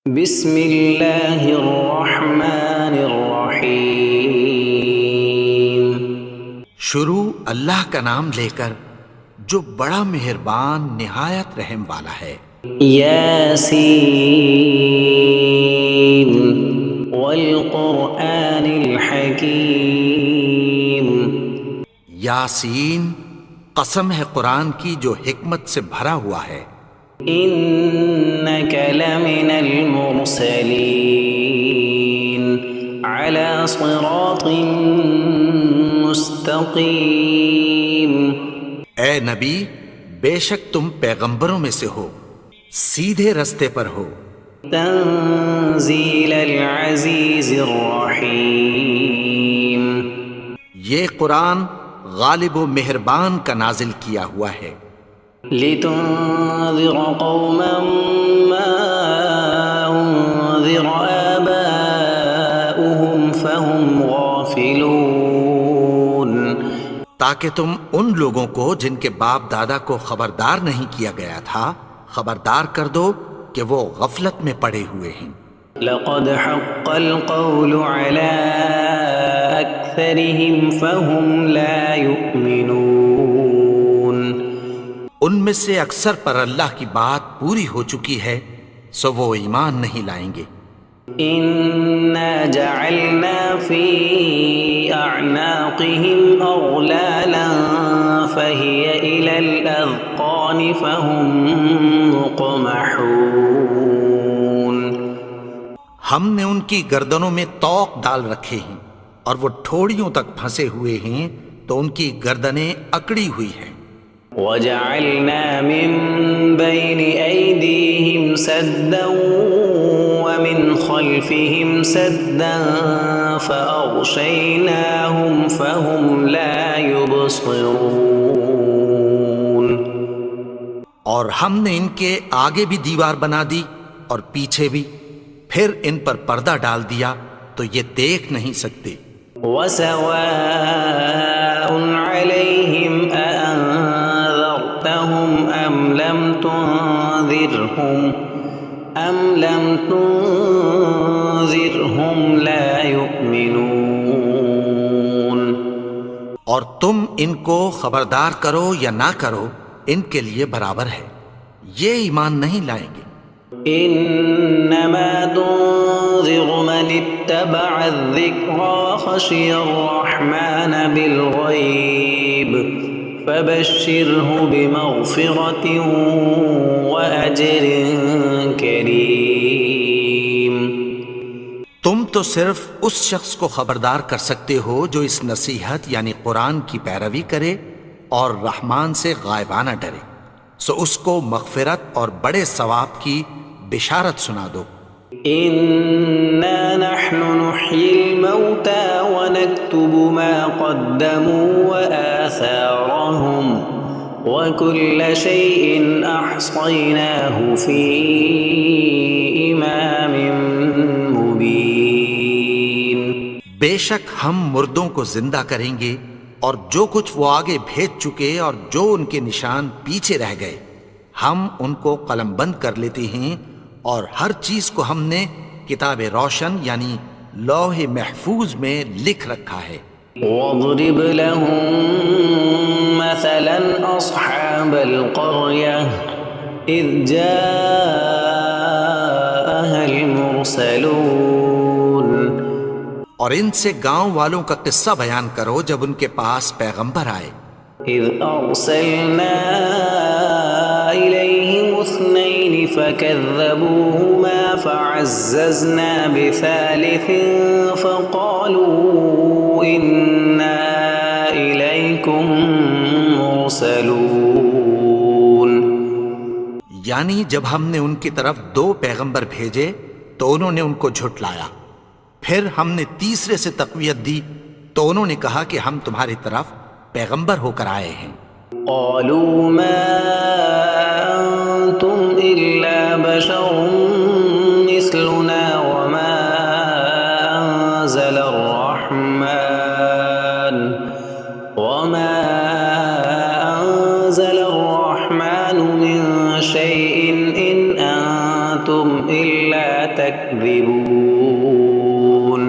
بسم اللہ الرحمن الرحیم۔ شروع اللہ کا نام لے کر جو بڑا مہربان نہایت رحم والا ہے۔ یاسین والقرآن الحکیم۔ یاسین، قسم ہے قرآن کی جو حکمت سے بھرا ہوا ہے۔ انک لمن المرسلین علی صراط مستقیم۔ اے نبی، بے شک تم پیغمبروں میں سے ہو، سیدھے رستے پر ہو۔ تنزیل العزیز الرحیم۔ یہ قرآن غالب و مہربان کا نازل کیا ہوا ہے۔ لتنذر قوما ما انذر آباؤهم فهم غافلون۔ تاکہ تم ان لوگوں کو جن کے باپ دادا کو خبردار نہیں کیا گیا تھا خبردار کر دو کہ وہ غفلت میں پڑے ہوئے ہیں۔ لقد حق القول على أكثرهم فهم لا يؤمنون۔ ان میں سے اکثر پر اللہ کی بات پوری ہو چکی ہے سو وہ ایمان نہیں لائیں گے۔ إنا جعلنا في أعناقهم أغلالا فهي إلى الأذقان فهم مقمحون۔ ہم نے ان کی گردنوں میں طوق ڈال رکھے ہیں اور وہ ٹھوڑیوں تک پھنسے ہوئے ہیں تو ان کی گردنیں اکڑی ہوئی ہیں۔ وجعلنا من بين أيديهم سدا ومن خلفهم سدا فأغشيناهم فهم لا يبصرون۔ اور ہم نے ان کے آگے بھی دیوار بنا دی اور پیچھے بھی، پھر ان پر پردہ ڈال دیا تو یہ دیکھ نہیں سکتے۔ وسواء عليهم أأنذرتهم أم لم تنذرهم لا يؤمنون۔ اور تم ان کو خبردار کرو یا نہ کرو ان کے لیے برابر ہے، یہ ایمان نہیں لائیں گے۔ انما تنذر من اتبع الذکر وخشی الرحمن بالغیب فبشرہ بمغفرۃ واجر کریم۔ تم تو صرف اس شخص کو خبردار کر سکتے ہو جو اس نصیحت یعنی قرآن کی پیروی کرے اور رحمان سے غائبانہ ڈرے، سو اس کو مغفرت اور بڑے ثواب کی بشارت سنا دو۔ انا نحن نحيي الموتى ونكتب ما قدموا وآثارهم وكل شيء احصيناه في امام مبين۔ بے شک ہم مردوں کو زندہ کریں گے اور جو کچھ وہ آگے بھیج چکے اور جو ان کے نشان پیچھے رہ گئے ہم ان کو قلم بند کر لیتے ہیں، اور ہر چیز کو ہم نے کتاب روشن یعنی لوح محفوظ میں لکھ رکھا ہے۔ واضرب لهم مثلا اصحاب القرية اذ جاءها المرسلون۔ اور ان سے گاؤں والوں کا قصہ بیان کرو جب ان کے پاس پیغمبر آئے۔ اذ ارسلنا الیہم اثنین فکذبوہما فعززنا بثالث فقالوا انا الیکم مرسلون۔ یعنی جب ہم نے ان کی طرف 2 پیغمبر بھیجے تو انہوں نے ان کو جھٹلایا، پھر ہم نے تیسرے سے تقویت دی تو انہوں نے کہا کہ ہم تمہاری طرف پیغمبر ہو کر آئے ہیں۔ قالوا ما انتم الا بشر مثلنا وما انزل الرحمن من شيء ان انتم الا تكذبون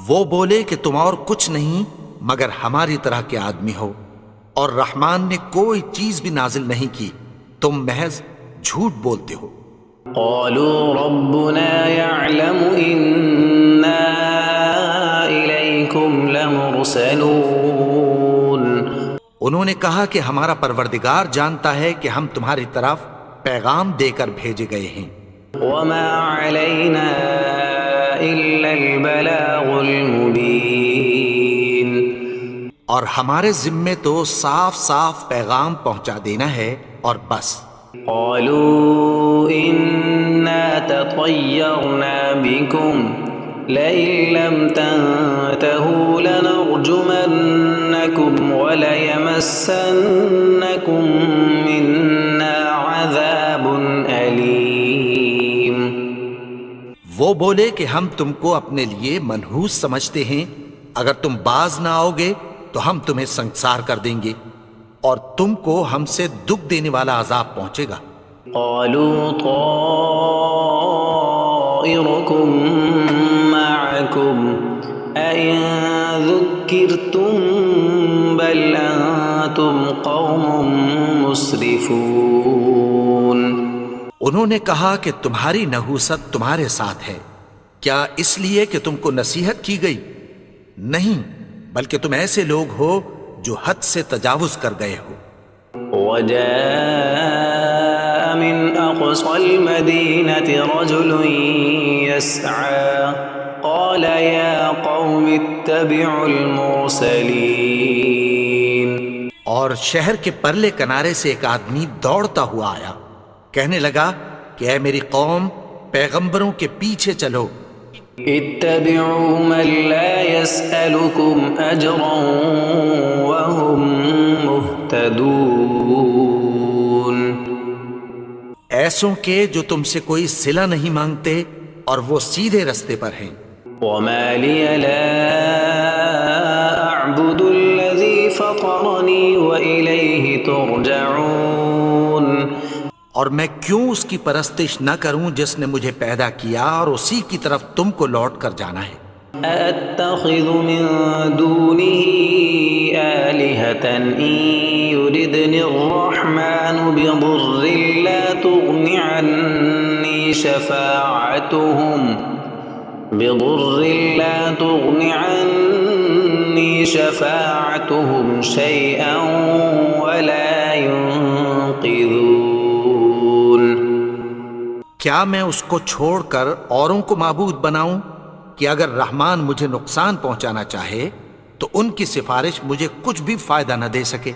وہ بولے کہ تم اور کچھ نہیں مگر ہماری طرح کے آدمی ہو، اور رحمان نے کوئی چیز بھی نازل نہیں کی، تم محض جھوٹ بولتے ہو۔ قالوا ربنا يعلم إنا إليكم لمرسلون انہوں نے کہا کہ ہمارا پروردگار جانتا ہے کہ ہم تمہاری طرف پیغام دے کر بھیجے گئے ہیں، وما علينا إلا البلاغ المبين اور ہمارے ذمے تو صاف صاف پیغام پہنچا دینا ہے اور بس۔ قالوا إنا تطيرنا بكم لئن لم تنتهوا لنرجمنكم وليمسنكم منا عذاب أليم وہ بولے کہ ہم تم کو اپنے لیے منحوس سمجھتے ہیں، اگر تم باز نہ آؤ گے تو ہم تمہیں سنگسار کر دیں گے اور تم کو ہم سے دکھ دینے والا عذاب پہنچے گا۔ قالوا طائركم معكم أئن ذكرتم بل أنتم قوم مسرفون انہوں نے کہا کہ تمہاری نحوست تمہارے ساتھ ہے، کیا اس لیے کہ تم کو نصیحت کی گئی؟ نہیں، بلکہ تم ایسے لوگ ہو جو حد سے تجاوز کر گئے ہو۔ وجاء من أقصى المدينة رجل يسعى قال يا قوم اتبعوا المرسلين اور شہر کے پرلے کنارے سے ایک آدمی دوڑتا ہوا آیا، کہنے لگا کہ اے میری قوم، پیغمبروں کے پیچھے چلو۔ اتبعوا من لا يسألكم أجرا وهم مهتدون ایسوں کے جو تم سے کوئی صلہ نہیں مانگتے اور وہ سیدھے رستے پر ہیں۔ وما لي لا أعبد الذي فطرني وإليه ترجعون اور میں کیوں اس کی پرستش نہ کروں جس نے مجھے پیدا کیا اور اسی کی طرف تم کو لوٹ کر جانا ہے۔ أأتخذ من دونه آلهة إن يردني الرحمن بضر لا تغن عني شفاعتهم شيئا ولا ينقذون کیا میں اس کو چھوڑ کر اوروں کو معبود بناؤں کہ اگر رحمان مجھے نقصان پہنچانا چاہے تو ان کی سفارش مجھے کچھ بھی فائدہ نہ دے سکے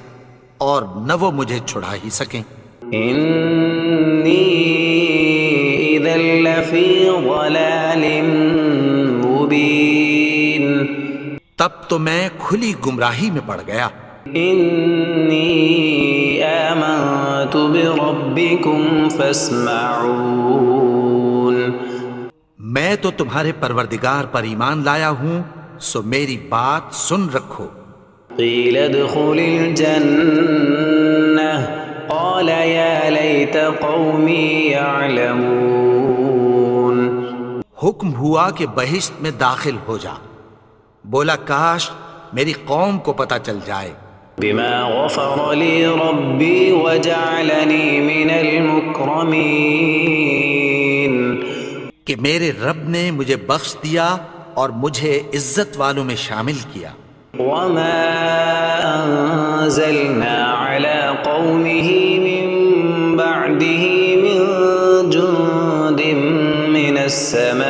اور نہ وہ مجھے چھڑا ہی سکیں۔ إني إذا لفي ضلال مبين تب تو میں کھلی گمراہی میں پڑ گیا۔ إني آمنت بربكم فاسمعون میں تو تمہارے پروردگار پر ایمان لایا ہوں، سو میری بات سن رکھو۔ قيل ادخل الجنة قال يا ليت قومي يعلمون حکم ہوا کہ بہشت میں داخل ہو جا، بولا کاش میری قوم کو پتہ چل جائے۔ بما غفر لي ربي وجعلني من المكرمين کہ میرے رب نے مجھے بخش دیا اور مجھے عزت والوں میں شامل کیا۔ وما أنزلنا على قومه من بعده من جند من السماء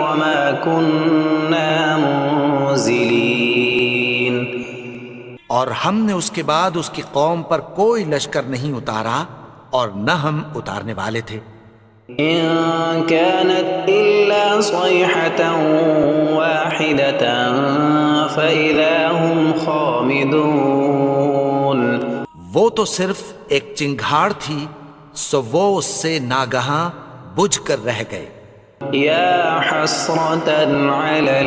وما كنا منزلين اور ہم نے اس کے بعد اس کی قوم پر کوئی لشکر نہیں اتارا اور نہ ہم اتارنے والے تھے۔ إن كانت إلا صيحة واحدة فإذا هم خامدون وہ تو صرف ایک چنگھاڑ تھی، سو وہ اس سے ناگہاں بجھ کر رہ گئے۔ يا حسرة على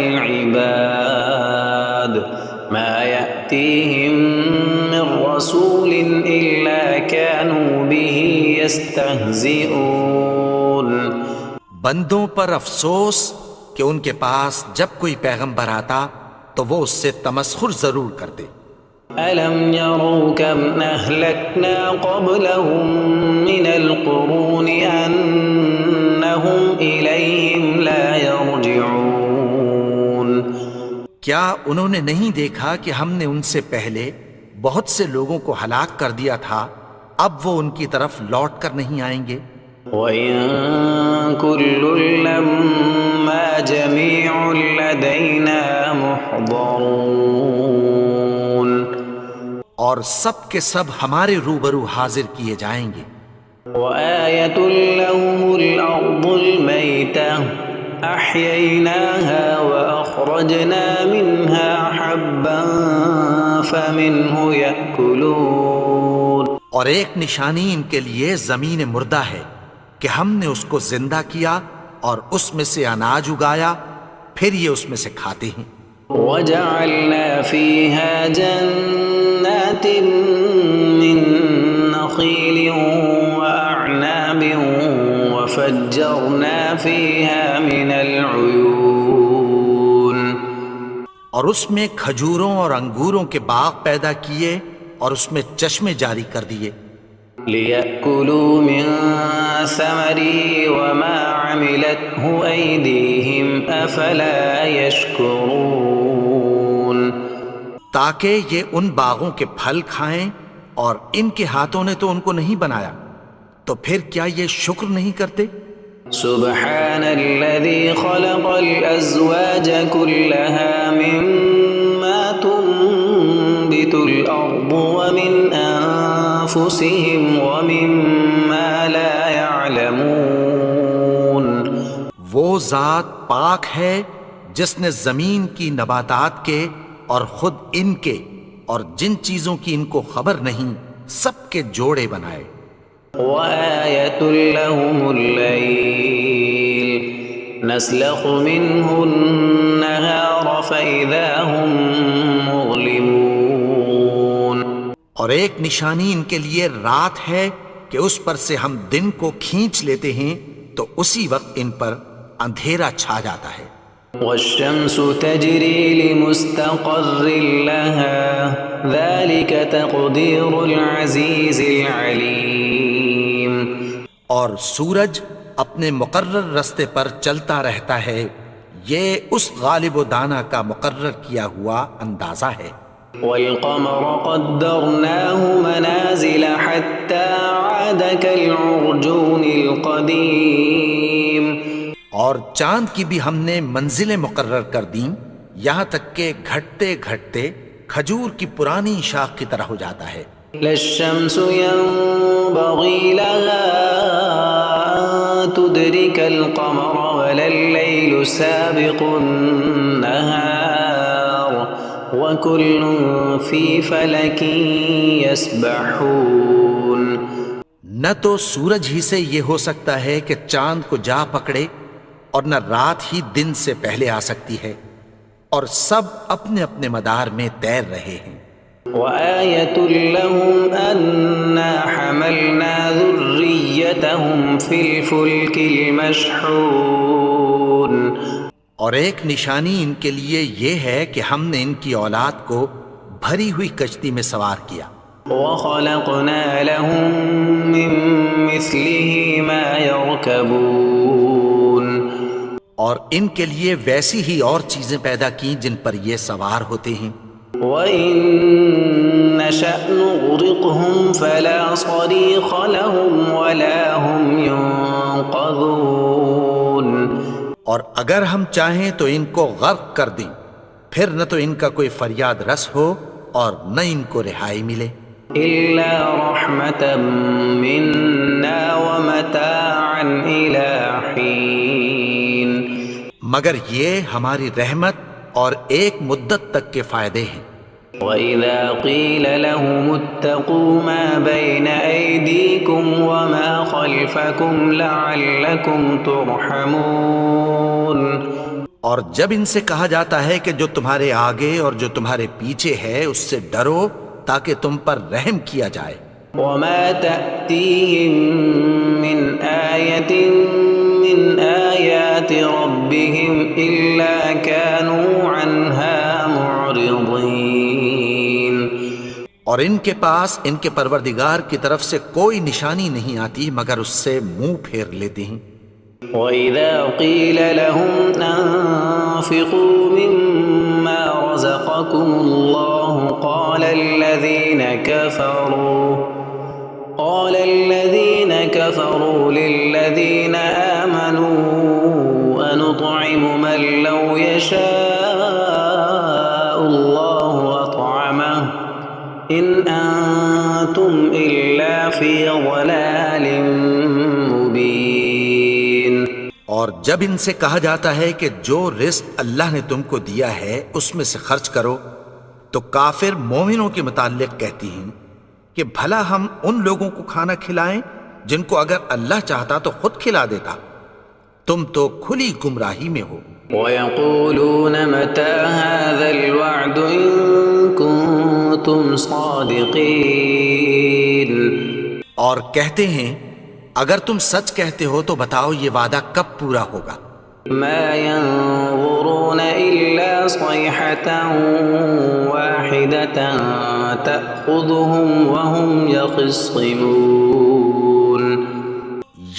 العباد ما يأتيهم من رسول إلا كانوا به يستهزئون بندوں پر افسوس کہ ان کے پاس جب کوئی پیغمبر آتا تو وہ اس سے تمسخر ضرور کرتے۔ ألم يروا كم أهلكنا قبلهم من القرون أنهم إليهم لا يرجعون کیا انہوں نے نہیں دیکھا کہ ہم نے ان سے پہلے بہت سے لوگوں کو ہلاک کر دیا تھا، اب وہ ان کی طرف لوٹ کر نہیں آئیں گے؟ وَإِن كُلٌّ لَّمَّا جَمِيعٌ لَّدَيْنَا مُحْضَرُونَ اور سب کے سب ہمارے روبرو حاضر کیے جائیں گے۔ وَآيَةٌ لَّهُمُ الْأَرْضُ الْمَيْتَةُ أَحْيَيْنَاهَا وَأَخْرَجْنَا مِنْهَا حَبًّا فَمِنْهُ يَأْكُلُونَ اور ایک نشانی ان کے لیے زمین مردہ ہے کہ ہم نے اس کو زندہ کیا اور اس میں سے اناج اگایا، پھر یہ اس میں سے کھاتے ہیں۔ وَجَعَلْنَا فِيهَا جَنَّاتٍ مِّن نَّخِيلٍ وَأَعْنَابٍ وَفَجَّرْنَا فِيهَا مِنَ الْعُيُونِ اور اس میں کھجوروں اور انگوروں کے باغ پیدا کیے اور اس میں چشمے جاری کر دیے، لِيَأْكُلُوا مِن ثَمَرِهِ وَمَا عَمِلَتْهُ أَيْدِيهِمْ أَفَلَا يَشْكُرُونَ تاکہ یہ ان باغوں کے پھل کھائیں، اور ان کے ہاتھوں نے تو ان کو نہیں بنایا، تو پھر کیا یہ شکر نہیں کرتے؟ سبحان الذي خلق الأزواج كلها مما تنبت الأرض ومن أنفسهم ومما لا يعلمون وہ ذات پاک ہے جس نے زمین کی نباتات کے اور خود ان کے اور جن چیزوں کی ان کو خبر نہیں سب کے جوڑے بنائے۔ وآية لهم الليل نسلخ منه النهار فإذا هم مظلمون اور ایک نشانی ان کے لیے رات ہے کہ اس پر سے ہم دن کو کھینچ لیتے ہیں تو اسی وقت ان پر اندھیرا چھا جاتا ہے۔ والشمس تجري لمستقر لها ذلك تقدير العزيز العليم اور سورج اپنے مقرر رستے پر چلتا رہتا ہے، یہ اس غالب و دانا کا مقرر کیا ہوا اندازہ ہے۔ والقمر قدرناه منازل حتى عاد كالعرجون القديم اور چاند کی بھی ہم نے منزلیں مقرر کر دیں، یہاں تک کہ گھٹتے گھٹتے کھجور کی پرانی شاخ کی طرح ہو جاتا ہے۔ لا الشمس ينبغي لها أن تدرك القمر ولا الليل سابق النهار وكل في فلك يسبحون نہ تو سورج ہی سے یہ ہو سکتا ہے کہ چاند کو جا پکڑے، اور نہ رات ہی دن سے پہلے آ سکتی ہے، اور سب اپنے اپنے مدار میں تیر رہے ہیں۔ وآية لهم أنا حملنا ذريتهم في الفلك المشحون اور ایک نشانی ان کے لیے یہ ہے کہ ہم نے ان کی اولاد کو بھری ہوئی کشتی میں سوار کیا۔ وخلقنا لهم من مثله ما يركبون اور ان کے لیے ویسی ہی اور چیزیں پیدا کی جن پر یہ سوار ہوتے ہیں۔ وَإِن نَّشَأْ نُغْرِقْهُمْ فَلَا صَرِيخَ لَهُمْ وَلَا هُمْ يُنقَذُونَ اور اگر ہم چاہیں تو ان کو غرق کر دیں، پھر نہ تو ان کا کوئی فریاد رس ہو اور نہ ان کو رہائی ملے۔ إِلَّا رَحْمَةً مِّنَّا وَمَتَاعًا إِلَىٰ حِينٍ مگر یہ ہماری رحمت اور ایک مدت تک کے فائدے ہیں۔ وَإِذَا قِيلَ لَهُمُ اتَّقُوا مَا بَيْنَ أَيْدِيكُمْ وَمَا خَلْفَكُمْ لَعَلَّكُمْ تُرْحَمُونَ اور جب ان سے کہا جاتا ہے کہ جو تمہارے آگے اور جو تمہارے پیچھے ہے اس سے ڈرو تاکہ تم پر رحم کیا جائے۔ وما تأتيهم من آية من آيات ربهم إلا كانوا عنها معرضين۔ اور ان کے پاس ان کے پروردگار کی طرف سے کوئی نشانی نہیں آتی مگر اس سے منہ پھیر لیتے ہیں۔ وَإِذَا قِيلَ لَهُمْ أَنفِقُوا مِمَّا رَزَقَكُمُ اللَّهُ قَالَ الَّذِينَ كَفَرُوا لِلَّذِينَ آمَنُوا أَنُطْعِمُ مَن لَّوْ يَشَاءُ اللَّهُ أَطْعَمَهُ إِنْ أَنتُمْ إِلَّا فِي ضَلَالٍ مُّبِينٍ۔ اور جب ان سے کہا جاتا ہے کہ جو رزق اللہ نے تم کو دیا ہے اس میں سے خرچ کرو، تو کافر مومنوں کے متعلق کہتی ہیں کہ بھلا ہم ان لوگوں کو کھانا کھلائیں جن کو اگر اللہ چاہتا تو خود کھلا دیتا، تم تو کھلی گمراہی میں ہو۔ وَيَقُولُونَ مَتَى هَذَا الْوَعْدُ إِن كُنتُمْ صَادِقِينَ۔ اور کہتے ہیں اگر تم سچ کہتے ہو تو بتاؤ یہ وعدہ کب پورا ہوگا؟ مَا يَنظُرُونَ إِلَّا صَيْحَةً وَاحِدَةً تَأْخُذُهُمْ وَهُمْ يَخِصِّمُونَ۔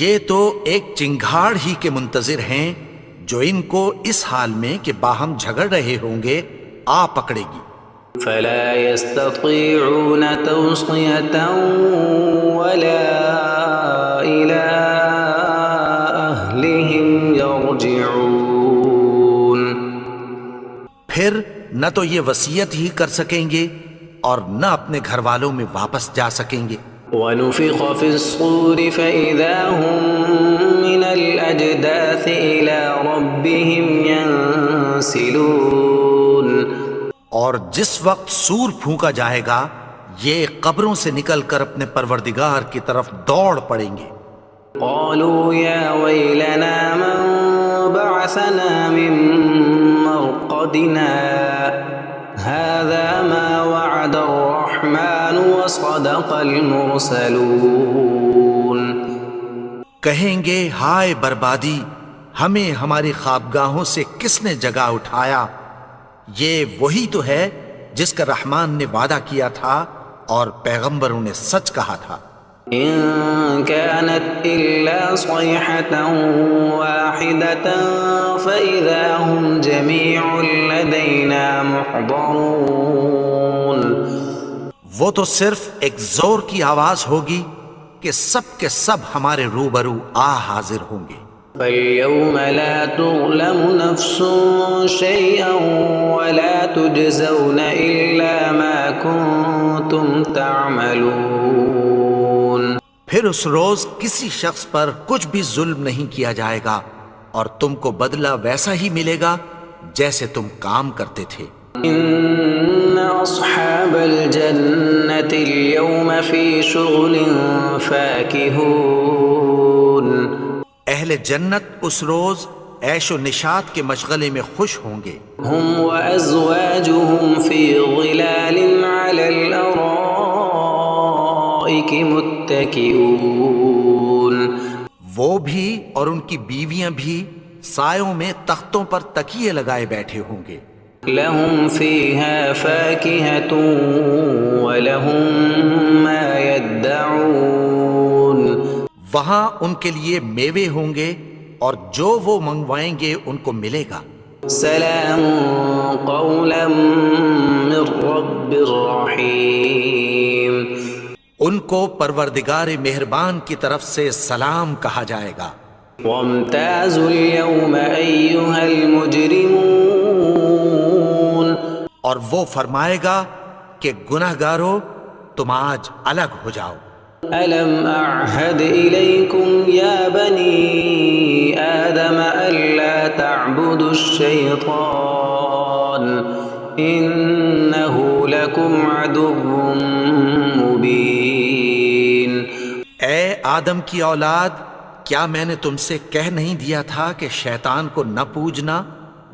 یہ تو ایک چنگھاڑ ہی کے منتظر ہیں جو ان کو اس حال میں کہ باہم جھگڑ رہے ہوں گے آ پکڑے گی۔ فَلَا يَسْتَطِيعُونَ تَوْصِيَةً وَلَا إِلَىٰ أَهْلِهِمْ يَرْجِعُونَ۔ پھر نہ تو یہ وصیت ہی کر سکیں گے اور نہ اپنے گھر والوں میں واپس جا سکیں گے۔ وَنُفِخَ فِي الصُّورِ فَإِذَا هُم مِّنَ الْأَجْدَاثِ إِلَىٰ رَبِّهِمْ يَنسِلُونَ۔ اور جس وقت سور پھونکا جائے گا یہ قبروں سے نکل کر اپنے پروردگار کی طرف دوڑ پڑیں گے۔ قالوا يا ويلنا من بعثنا من مرقدنا هذا ما وعد الرحمن وصدق المرسلون۔ کہیں گے ہائے بربادی، ہمیں ہماری خوابگاہوں سے کس نے جگا اٹھایا؟ یہ وہی تو ہے جس کا رحمان نے وعدہ کیا تھا اور پیغمبروں نے سچ کہا تھا۔ إن كانت إلا صيحة واحدة فإذا هم جميع لدينا محضرون۔ وہ تو صرف ایک زور کی آواز ہوگی کہ سب کے سب ہمارے روبرو حاضر ہوں گے۔ فَالْيَوْمَ لَا تُظْلَمُ نَفْسٌ شَيْئًا وَلَا تُجْزَوْنَ إِلَّا مَا كُنتُمْ تَعْمَلُونَ۔ پھر اس روز کسی شخص پر کچھ بھی ظلم نہیں کیا جائے گا اور تم کو بدلہ ویسا ہی ملے گا جیسے تم کام کرتے تھے۔ إِنَّ أَصْحَابَ الْجَنَّةِ الْيَوْمَ فِي شُغُلٍ فَاكِهُونَ۔ اہل جنت اس روز عیش و نشاط کے مشغلے میں خوش ہوں گے۔ هُمْ وَأَزْوَاجُهُمْ فِي ظِلَالٍ عَلَى الْأَرَائِكِ مُتَّكِئُونَ۔ وہ بھی اور ان کی بیویاں بھی سایوں میں تختوں پر تکیے لگائے بیٹھے ہوں گے۔ لَهُمْ فِيهَا فَاكِهَةٌ وَلَهُمْ مَا يَدَّعُونَ۔ وہاں ان کے لیے میوے ہوں گے اور جو وہ منگوائیں گے ان کو ملے گا۔ سلام قولا من رب الرحیم۔ ان کو پروردگار مہربان کی طرف سے سلام کہا جائے گا۔ وامتازوا اليوم ایھا المجرمون۔ اور وہ فرمائے گا کہ گنہگارو تم آج الگ ہو جاؤ۔ ألم أعهد إليكم يا بني آدم ألا تعبدوا الشيطان إنه لكم عدو مبين۔ اے آدم کی اولاد، کیا میں نے تم سے کہہ نہیں دیا تھا کہ شیطان کو نہ پوجنا؟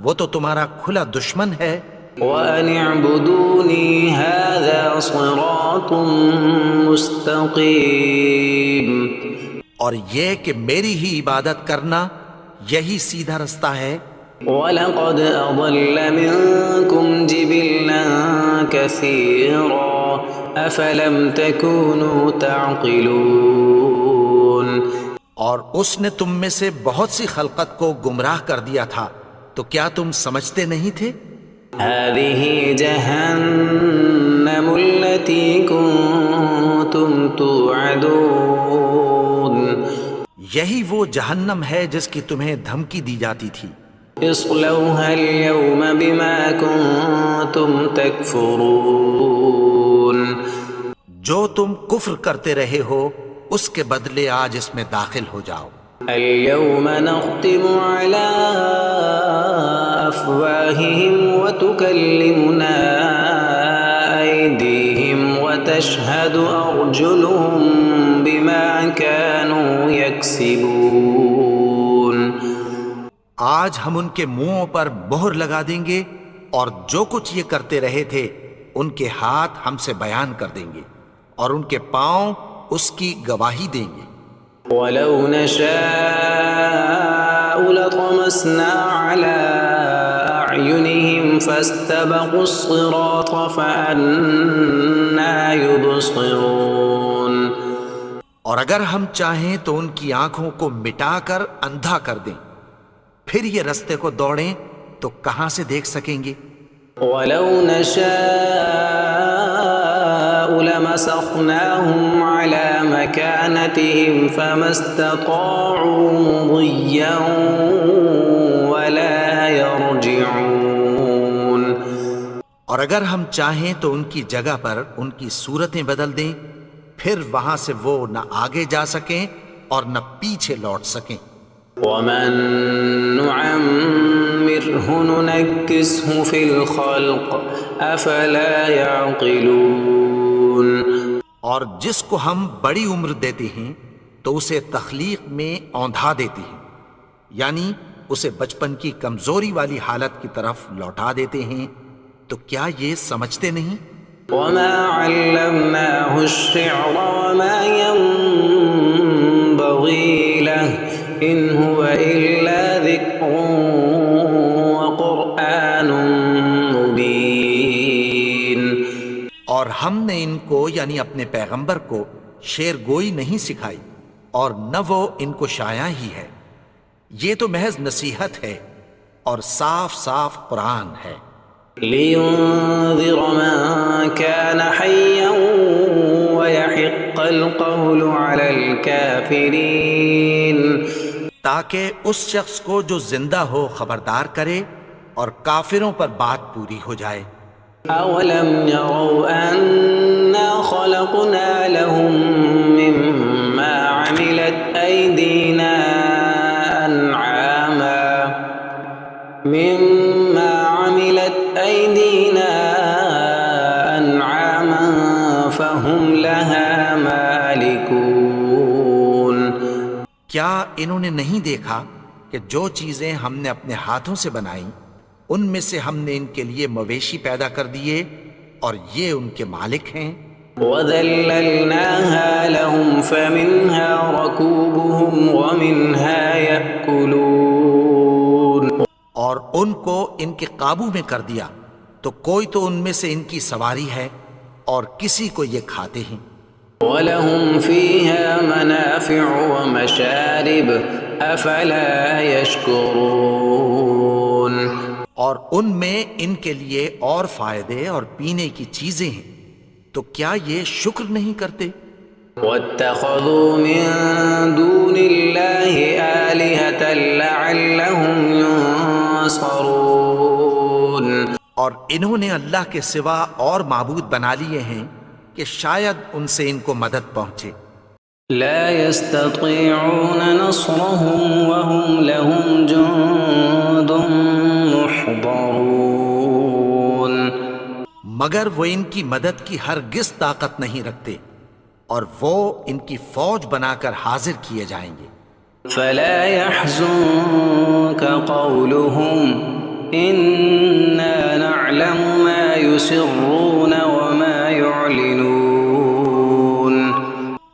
وہ تو تمہارا کھلا دشمن ہے. وَأَنِ اعْبُدُونِي هَذَا صِرَاطٌ مُسْتَقِيمٌ. اور یہ کہ میری ہی عبادت کرنا یہی سیدھا رستہ ہے. وَلَقَدْ أَضَلَّ مِنكُمْ جِبِلًّا كَثِيرًا أَفَلَمْ تَكُونُوا تَعْقِلُونَ. اور اس نے تم میں سے بہت سی خلقت کو گمراہ کر دیا تھا، تو کیا تم سمجھتے نہیں تھے؟ هَذِهِ جَهَنَّمُ الَّتِي كُنتُمْ تُوعَدُونَ. یہی وہ جہنم ہے جس کی تمہیں دھمکی دی جاتی تھی. اصلوها اليوم بما كنتم تكفرون. جو تم کفر کرتے رہے ہو اس کے بدلے آج اس میں داخل ہو جاؤ. اليوم نختم على أفواههم وتكلمنا أيديهم وتشهد أرجلهم بما كانوا يكسبون. آج ہم ان کے منہوں پر مہر لگا دیں گے اور جو کچھ یہ کرتے رہے تھے ان کے ہاتھ ہم سے بیان کر دیں گے اور ان کے پاؤں اس کی گواہی دیں گے. وَلَوْ نَشَاءُ لَطَمَسْنَا عَلَىٰ أَعْيُنِهِمْ فَاسْتَبَقُوا الصِّرَاطَ فَأَنَّىٰ يُبْصِرُونَ. اور اگر ہم چاہیں تو ان کی آنکھوں کو مٹا کر اندھا کر دیں، پھر یہ رستے کو دوڑیں تو کہاں سے دیکھ سکیں گے؟ وَلَوْ نَشَاءُ لَمَسَخْنَاهُمْ عَلَىٰ مَكَانَتِهِمْ فَمَا اسْتَطَاعُوا مُضِيًّا وَلَا يَرْجِعُونَ. اور اگر ہم چاہیں تو ان کی جگہ پر ان کی صورتیں بدل دیں، پھر وہاں سے وہ نہ آگے جا سکیں اور نہ پیچھے لوٹ سکیں. وَمَن نُعَمِّرْهُ نُنَكِّسْهُ فِي الْخَلْقِ أَفَلَا يَعْقِلُونَ. اور جس کو ہم بڑی عمر دیتے ہیں تو اسے تخلیق میں اوندھا دیتے ہیں، یعنی اسے بچپن کی کمزوری والی حالت کی طرف لوٹا دیتے ہیں. تو کیا یہ سمجھتے نہیں؟ وَمَا عَلَّمْنَاهُ الشِّعْرَ وَمَا يَنبَغِي لَهُ إِنْ هُوَ إِلَّا ذِكْرٌ وَقُرْآنٌ مُبِينٌ. اور ہم نے ان کو یعنی اپنے پیغمبر کو شعر گوئی نہیں سکھائی اور نہ وہ ان کو شایع ہی ہے. یہ تو محض نصیحت ہے اور صاف صاف قرآن ہے. لِيُنذِرَ مَن كَانَ حَيًّا وَيَحِقَّ الْقَوْلُ عَلَى الْكَافِرِينَ. تاکہ اس شخص کو جو زندہ ہو خبردار کرے اور کافروں پر بات پوری ہو جائے. أَوَلَمْ يَرَوْا أَنَّا خَلَقْنَا لَهُم مِّمَّا عَمِلَتْ أَيْدِينَا أَنْعَامًا فَهُمْ لَهَا مَالِكُونَ. کیا انہوں نے نہیں دیکھا کہ جو چیزیں ہم نے اپنے ہاتھوں سے بنائیں ان میں سے ہم نے ان کے لیے مویشی پیدا کر دیے اور یہ ان کے مالک ہیں. وَذَلَّلْنَاهَا لَهُمْ فَمِنْهَا رَكُوبُهُمْ وَمِنْهَا يَأْكُلُونَ. اور ان کو ان کے قابو میں کر دیا تو کوئی تو ان میں سے ان کی سواری ہے اور کسی کو یہ کھاتے ہیں. وَلَهُمْ فِيهَا مَنَافِعُ وَمَشَارِبُ أَفَلَا يَشْكُرُونَ. اور ان میں ان کے لیے اور فائدے اور پینے کی چیزیں ہیں، تو کیا یہ شکر نہیں کرتے؟ وَاتَّخَذُوا مِن دُونِ اللَّهِ آلِهَةً لَعَلَّهُمْ يُنصَرُونَ. اور انہوں نے اللہ کے سوا اور معبود بنا لیے ہیں کہ شاید ان سے ان کو مدد پہنچے. لا يستطيعون نصرهم وهم لهم جند محضرون. مگر وہ ان کی مدد کی ہرگز طاقت نہیں رکھتے اور وہ ان کی فوج بنا کر حاضر کیے جائیں گے. فلا يحزنك قولهم إنا نعلم ما يسرون وما يعلنون.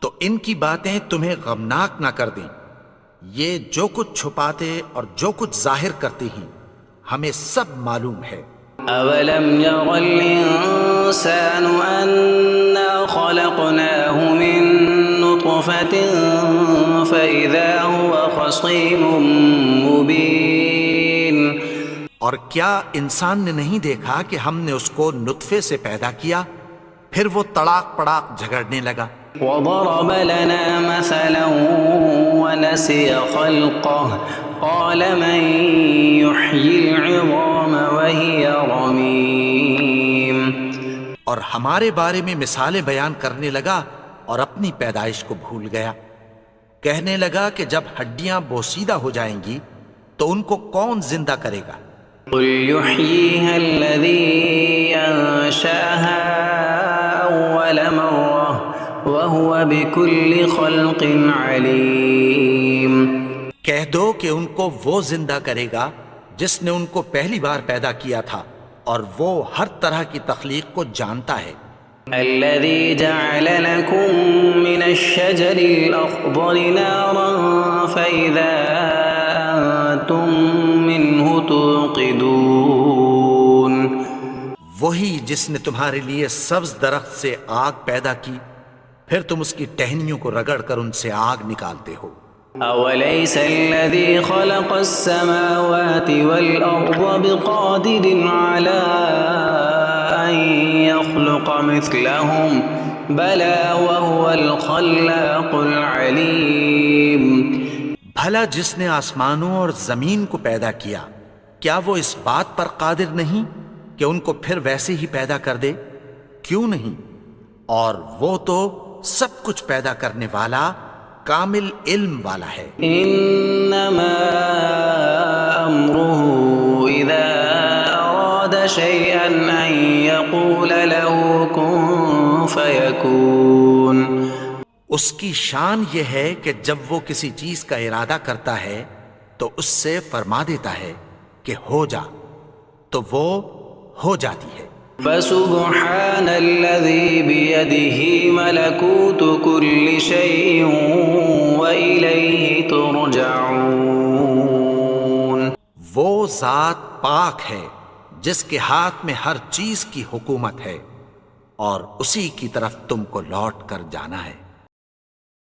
تو ان کی باتیں تمہیں غمناک نہ کر دیں، یہ جو کچھ چھپاتے اور جو کچھ ظاہر کرتے ہیں ہمیں سب معلوم ہے۔ أولم ير الإنسان أنا خلقناه من نطفة فإذا هو خصيم مبين. اور کیا انسان نے نہیں دیکھا کہ ہم نے اس کو نطفے سے پیدا کیا پھر وہ تڑاک پڑاک جھگڑنے لگا۔ وضرب لنا مثلا ونسي خلقه قال من يحيي العظام وهي رميم. اور ہمارے بارے میں مثالیں بیان کرنے لگا اور اپنی پیدائش کو بھول گیا، کہنے لگا کہ جب ہڈیاں بوسیدہ ہو جائیں گی تو ان کو کون زندہ کرے گا؟ قل يحييها الذي أنشأها أول مرة وهو بكل خلق عليم. کہہ دو کہ ان کو وہ زندہ کرے گا جس نے ان کو پہلی بار پیدا کیا تھا اور وہ ہر طرح کی تخلیق کو جانتا ہے۔ الذي جعل لكم من الشجر الأخضر نارا فإذا أنتم منه توقدون. وہی جس نے تمہارے لیے سبز درخت سے آگ پیدا کی پھر تم اس کی ٹہنیوں کو رگڑ کر ان سے آگ نکالتے ہو۔ أوليس الذي خلق السماوات والأرض بقادر على أن يخلق مثلهم بلى وهو الخلاق العليم. بھلا جس نے آسمانوں اور زمین کو پیدا کیا کیا وہ اس بات پر قادر نہیں کہ ان کو پھر ویسے ہی پیدا کر دے؟ کیوں نہیں؟ اور وہ تو سب کچھ پیدا کرنے والا کامل علم والا ہے۔ انما امره اذا اراد شيئا ان يقول له كن فيكون. اس کی شان یہ ہے کہ جب وہ کسی چیز کا ارادہ کرتا ہے تو اس سے فرما دیتا ہے کہ ہو جا، تو وہ ہو جاتی ہے۔ فسبحان الذي بيده ملكوت كل شيء وإليه ترجعون. وہ ذات پاک ہے جس کے ہاتھ میں ہر چیز کی حکومت ہے اور اسی کی طرف تم کو لوٹ کر جانا ہے۔